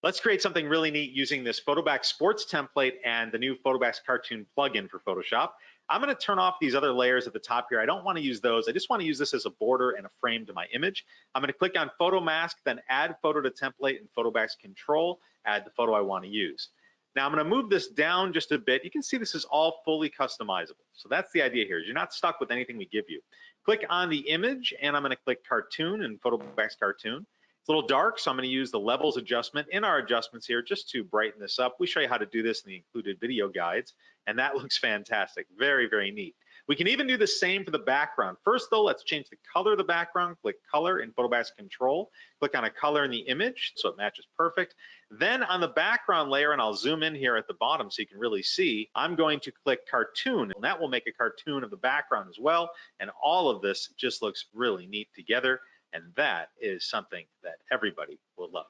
Let's create something really neat using this Photobacks sports template and the new Photobacks Cartoon plugin for Photoshop. I'm going to turn off these other layers at the top here. I don't want to use those. I just want to use this as a border and a frame to my image. I'm going to click on Photo Mask, then Add Photo to Template and Photobacks Control, add the photo I want to use. Now I'm going to move this down just a bit. You can see this is all fully customizable. So that's the idea here, is you're not stuck with anything we give you. Click on the image and I'm going to click Cartoon and Photobacks Cartoon. It's a little dark, so I'm going to use the levels adjustment in our adjustments here just to brighten this up. We show you how to do this in the included video guides, and that looks fantastic. Very, very neat. We can even do the same for the background. First, though, let's change the color of the background. Click Color in Photobacks Control. Click on a color in the image so it matches perfect. Then on the background layer, and I'll zoom in here at the bottom so you can really see, I'm going to click Cartoon, and that will make a cartoon of the background as well. And all of this just looks really neat together. And that is something that everybody will love.